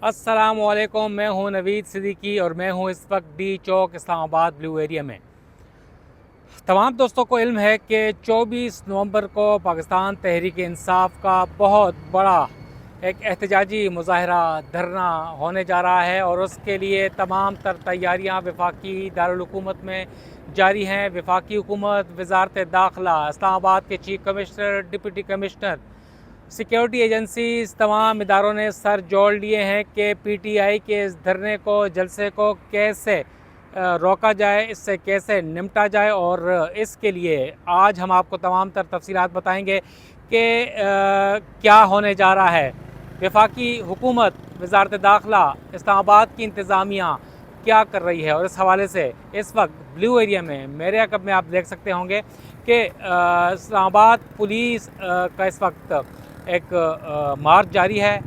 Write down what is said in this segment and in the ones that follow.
अस्सलामुअलैकुम, मैं हूं नवीद सिद्दीकी और मैं हूं इस वक्त डी चौक इस्लामाबाद ब्लू एरिया में। तमाम दोस्तों को इल्म है कि 24 नवंबर को पाकिस्तान तहरीक इंसाफ का बहुत बड़ा एक एहतजाजी मुजाहरा धरना होने जा रहा है और उसके लिए तमाम तर तैयारियाँ वफाकी दारुल-हुकूमत में जारी हैं। वफाकी हुकूमत, वजारत दाखिला, इस्लामाबाद के chief commissioner, deputy commissioner, security agencies, तमाम इदारों ने सर जोड़ लिए हैं कि पीटीआई के इस धरने को, जलसे को कैसे रोका जाए, इससे कैसे निपटा जाए। और इसके लिए आज हम आपको तमाम तर तफसीलात बताएंगे कि क्या होने जा रहा है। वफाकी हुकूमत, वजारत दाखिला, इस्लामाबाद की इंतज़ामिया क्या कर रही है। और इस हवाले से इस वक्त ब्लू एरिया में मेरे अकब में आप देख सकते होंगे कि इस्लामाबाद पुलिस का इस वक्त एक मार्च जारी है,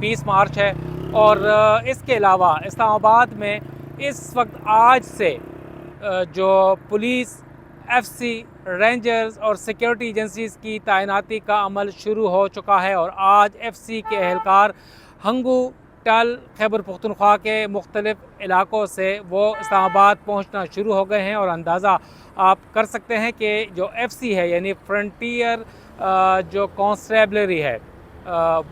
पीस मार्च है। और इसके अलावा इस्लामाबाद में इस वक्त आज से जो पुलिस, एफसी, रेंजर्स और सिक्योरिटी एजेंसीज़ की तैनाती का अमल शुरू हो चुका है। और आज एफसी के एहलकार हंगू, टल, खैबर पख्तूनख्वा के मुख्तलिफ़ इलाक़ों से वो इस्लामाबाद पहुँचना शुरू हो गए हैं। और अंदाज़ा आप कर सकते हैं कि जो एफसी है यानी फ्रंटियर जो कॉन्स्टेबलरी है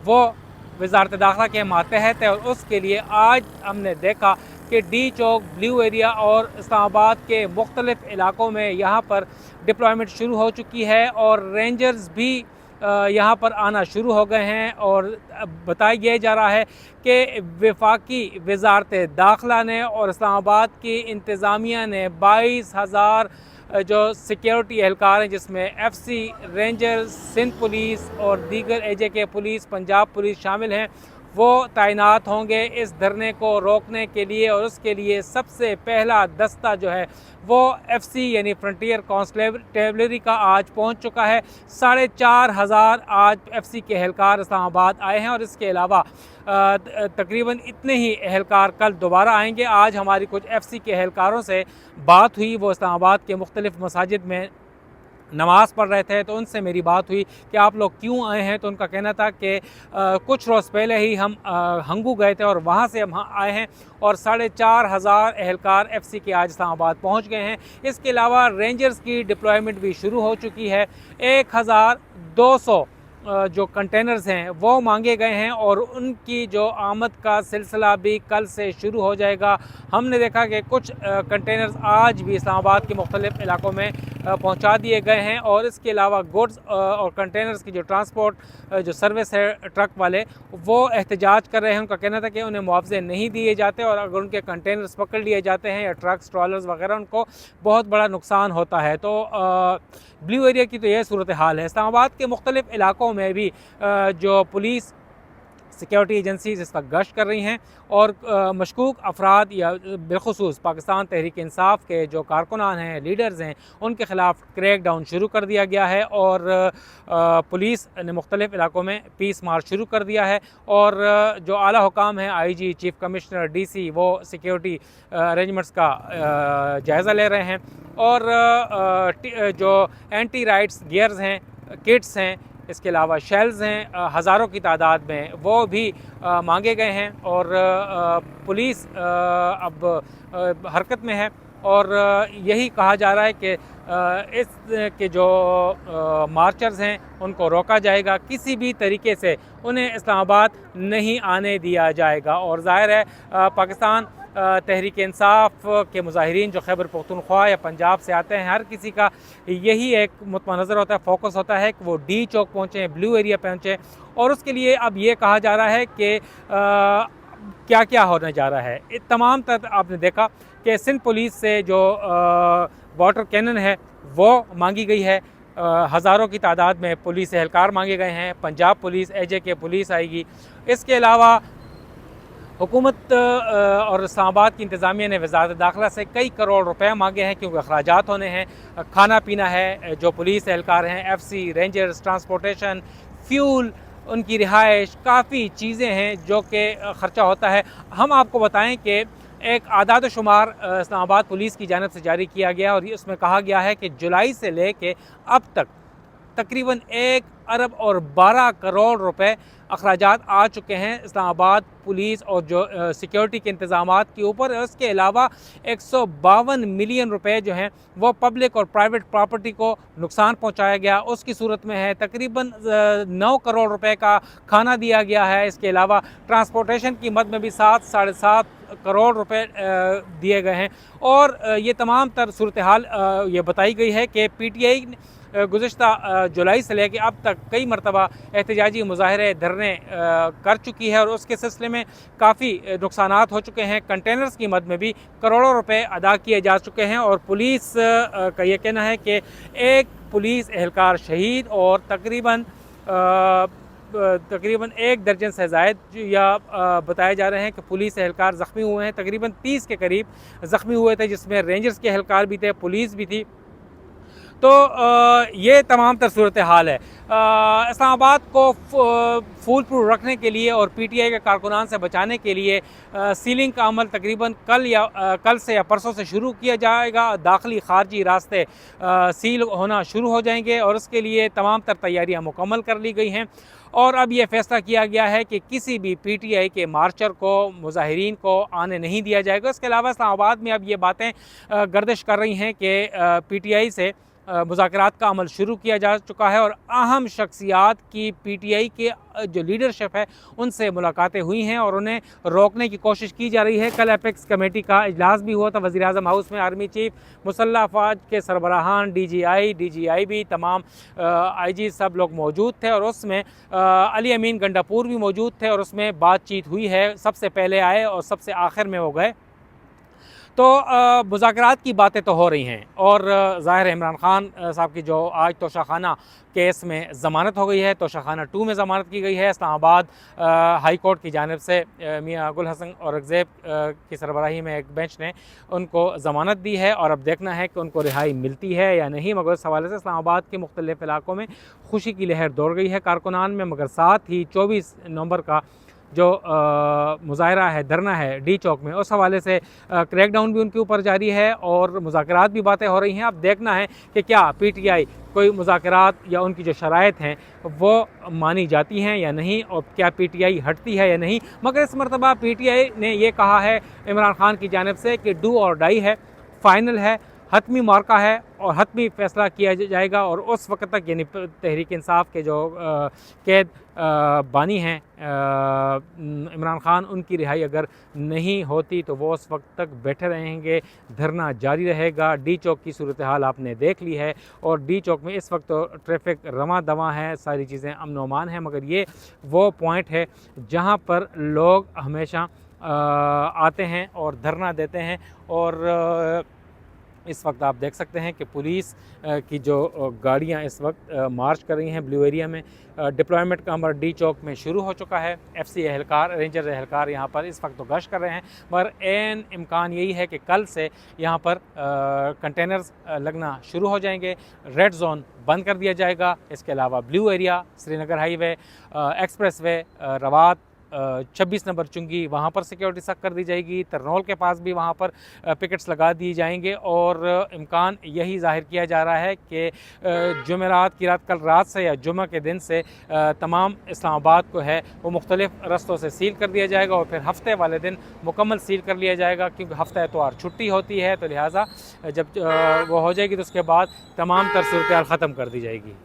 वो वजारत दाखिला के मातहत है। और उसके लिए आज हमने देखा कि डी चौक, ब्लू एरिया और इस्लामाबाद के मुख्तलिफ़ इलाक़ों में यहाँ पर डिप्लॉयमेंट शुरू हो चुकी है और रेंजर्स भी यहाँ पर आना शुरू हो गए हैं। और बताया जा रहा है कि वफाकी वजारत दाखिला ने और इस्लामाबाद की इंतज़ामिया ने 22,000 जो सिक्योरिटी एहलकार हैं, जिसमें एफसी, रेंजर्स, सिंध पुलिस और दीगर एजेके पुलिस, पंजाब पुलिस शामिल हैं, वो तैनात होंगे इस धरने को रोकने के लिए। और उसके लिए सबसे पहला दस्ता जो है वो एफसी यानी फ्रंटियर कॉन्स्टेबलरी का आज पहुंच चुका है। 4,500 आज एफसी के एहलकार इस्लामाबाद आए हैं और इसके अलावा तकरीबन इतने ही एहलकार कल दोबारा आएंगे। आज हमारी कुछ एफसी के एहलकारों से बात हुई, वो इस्लामाबाद के मुख्तलिफ़ मसाजिद में नमाज़ पढ़ रहे थे, तो उनसे मेरी बात हुई कि आप लोग क्यों आए हैं। तो उनका कहना था कि कुछ रोज़ पहले ही हम हंगू गए थे और वहाँ से हम आए हैं और 4,500 एहलकार एफसी के आज इस्लामाबाद पहुँच गए हैं। इसके अलावा रेंजर्स की डिप्लॉयमेंट भी शुरू हो चुकी है। 1,200 जो कंटेनर्स हैं वो मांगे गए हैं और उनकी जो आमद का सिलसिला भी कल से शुरू हो जाएगा। हमने देखा कि कुछ कंटेनर्स आज भी इस्लामाबाद के मुख्तलिफ़ इलाक़ों में पहुंचा दिए गए हैं। और इसके अलावा गुड्स और कंटेनर्स की जो ट्रांसपोर्ट जो सर्विस है ट्रक वाले, वो एहतजाज कर रहे हैं। उनका कहना था कि उन्हें मुआवजे नहीं दिए जाते और अगर उनके कंटेनर्स पकड़ लिए जाते हैं या ट्रक्स, ट्रॉलर्स वगैरह, उनको बहुत बड़ा नुकसान होता है। तो ब्लू एरिया की तो यह सूरत हाल है। इस्लामाबाद के मुख्तलिफ़ इलाक़ों में भी जो पुलिस, सिक्योरिटी एजेंसीज इस वक्त गश्त कर रही हैं और मशकूक अफराद या बिलखुसूस पाकिस्तान तहरीक इंसाफ के जो कारकुनान हैं, लीडर्स हैं, उनके ख़िलाफ़ क्रैक डाउन शुरू कर दिया गया है। और पुलिस ने मुख्तलिफ़ इलाक़ों में पीस मार्च शुरू कर दिया है। और जो आला हुकाम हैं, IG, चीफ कमिश्नर, DC, वो सिक्योरिटी अरेंजमेंट्स का जायज़ा ले रहे हैं। और जो एंटी राइट्स गियर्स हैं, किट्स हैं, इसके अलावा शेल्स हैं हज़ारों की तादाद में, वो भी मांगे गए हैं। और पुलिस अब हरकत में है और यही कहा जा रहा है कि इस के जो मार्चर्स हैं उनको रोका जाएगा, किसी भी तरीके से उन्हें इस्लामाबाद नहीं आने दिया जाएगा। और ज़ाहिर है पाकिस्तान तहरीक इंसाफ के मुजाहिरीन जो खैबर पख्तूनख्वा या पंजाब से आते हैं, हर किसी का यही एक मुतमा नज़र होता है, फोकस होता है कि वो डी चौक पहुँचें, ब्लू एरिया पहुँचें। और उसके लिए अब ये कहा जा रहा है कि क्या क्या होने जा रहा है। तमाम तरह आपने देखा कि सिंध पुलिस से जो वाटर कैनन है वो मांगी गई है, हज़ारों की तादाद में पुलिस एहलकार मांगे गए हैं। पंजाब पुलिस, AJK पुलिस आएगी। इसके अलावा हुकूमत और इस्लामाबाद की इंतज़ामिया ने वज़ारत दाखिला से कई करोड़ रुपए मांगे हैं, क्योंकि अखराजात होने हैं, खाना पीना है, जो पुलिस एहलकार हैं, FC, रेंजर्स, ट्रांसपोर्टेशन, फ्यूल, उनकी रिहाइश, काफ़ी चीज़ें हैं जो कि ख़र्चा होता है। हम आपको बताएं कि एक आदाद शुमार इस्लामाबाद पुलिस की जानिब से जारी किया गया और इसमें कहा गया है कि जुलाई से ले कर अब तक तकरीबन 1 अरब और 12 करोड़ रुपए अखराजात आ चुके हैं इस्लामाबाद पुलिस और जो सिक्योरिटी के इंतज़ामात के ऊपर। उसके अलावा 152 मिलियन रुपए जो हैं वो पब्लिक और प्राइवेट प्रॉपर्टी को नुकसान पहुंचाया गया, उसकी सूरत में है। तकरीबन 9 करोड़ रुपए का खाना दिया गया है। इसके अलावा ट्रांसपोर्टेशन की मद में भी 7-7.5 करोड़ रुपए दिए गए हैं। और ये तमाम तर सूरत हाल ये बताई गई है कि PTI गुज़िश्ता जुलाई से लेकर अब तक कई मरतबा एहतजाजी मुजाहरे धरने कर चुकी है और उसके सिलसिले में काफ़ी नुकसानात हो चुके हैं। कंटेनर्स की मद में भी करोड़ों रुपए अदा किए जा चुके हैं और पुलिस का ये कहना है कि एक पुलिस एहलकार शहीद और तकरीबन 1 दर्जन से ज़ायद या बताए जा रहे हैं कि पुलिस एहलकार ज़ख्मी हुए हैं। तकरीबन 30 के करीब ज़ख्मी हुए थे, जिसमें रेंजर्स के एहलकार भी थे, पुलिस भी थी। तो ये तमाम तर सूरत हाल है। इस्लामाबाद को फूल प्रूफ रखने के लिए और PTI के कारकुनान से बचाने के लिए सीलिंग का अमल तकरीबन कल से या परसों से शुरू किया जाएगा। दाखिली खारजी रास्ते सील होना शुरू हो जाएंगे और उसके लिए तमाम तर तैयारियां मुकम्मल कर ली गई हैं। और अब यह फैसला किया गया है कि किसी भी PTI के मार्चर को, मुजाहिरीन को आने नहीं दिया जाएगा। इसके अलावा इस्लामाबाद में अब ये बातें गर्दिश कर रही हैं कि PTI से मुज़ाकरात का अमल शुरू किया जा चुका है और अहम शख्सियात की PTI के जो लीडरशिप है उनसे मुलाकातें हुई हैं और उन्हें रोकने की कोशिश की जा रही है। कल एपेक्स कमेटी का इजलास भी हुआ था वज़ीर आज़म हाउस में। आर्मी चीफ, मुसल्लह अफ़वाज के सरबराहान, DGI भी, तमाम IG सब लोग मौजूद थे और उसमें अली अमीन गंडापुर भी मौजूद थे और उसमें बातचीत हुई है। सबसे पहले आए और सबसे आखिर में वो गए। तो मुज़ाकरात की बातें तो हो रही हैं और ज़ाहिर है इमरान खान साहब की जो आज तोशाखाना केस में ज़मानत हो गई है, तोशाखाना 2 में ज़मानत की गई है। इस्लामाबाद हाई कोर्ट की जानिब से मियां गुल हसन औरंगज़ेब की सरबराही में एक बेंच ने उनको ज़मानत दी है और अब देखना है कि उनको रिहाई मिलती है या नहीं। मगर इस हवाले से इस्लामाबाद के मुख्तलिफ़ इलाकों में खुशी की लहर दौड़ गई है कारकुनान में। मगर साथ ही 24 नवंबर का जो मुज़ाहरा है, धरना है D चौक में, उस हवाले से क्रैकडाउन भी उनके ऊपर जारी है और मुज़ाकरात भी बातें हो रही हैं। अब देखना है कि क्या PTI कोई मुज़ाकरात या उनकी जो शराइत हैं वो मानी जाती हैं या नहीं और क्या PTI हटती है या नहीं। मगर इस मरतबा PTI ने ये कहा है इमरान खान की जानिब से कि डू और डाई है, फ़ाइनल है, हतमी मार्का है और हतमी फ़ैसला किया जाएगा। और उस वक्त तक यानी तहरीक इंसाफ के जो कैद बानी हैं इमरान खान, उनकी रिहाई अगर नहीं होती तो वो उस वक्त तक बैठे रहेंगे, धरना जारी रहेगा। D चौक की सूरत हाल आपने देख ली है और D चौक में इस वक्त तो ट्रैफिक रमा दवा है, सारी चीज़ें अमन व अमान है। मगर ये वो पॉइंट है जहाँ पर लोग हमेशा आते हैं और धरना देते हैं। और इस वक्त आप देख सकते हैं कि पुलिस की जो गाड़ियां इस वक्त मार्च कर रही हैं ब्लू एरिया में। डिप्लॉयमेंट का अमर D चौक में शुरू हो चुका है। FC एहलकार, रेंजर एहलकार यहाँ पर इस वक्त तो गश्त कर रहे हैं। मगर एन इम्कान यही है कि कल से यहाँ पर कंटेनर्स लगना शुरू हो जाएंगे, रेड जोन बंद कर दिया जाएगा। इसके अलावा blue area, Srinagar highway, express way, रवात, 26 नंबर चुंगी, वहाँ पर सिक्योरिटी सख्त कर दी जाएगी। तरनौल के पास भी वहाँ पर पिकेट्स लगा दिए जाएंगे। और इम्कान यही जाहिर किया जा रहा है कि जुमेरात की रात, कल रात से या जुमा के दिन से तमाम इस्लामाबाद को है वो मुख्तलिफ़ रस्तों से सील कर दिया जाएगा और फिर हफ्ते वाले दिन मुकम्मल सील कर लिया जाएगा, क्योंकि हफ्ता एतवार छुट्टी होती है। तो लिहाजा जब वो हो जाएगी तो उसके बाद तमाम तर सूरत हाल ख़त्म कर दी जाएगी।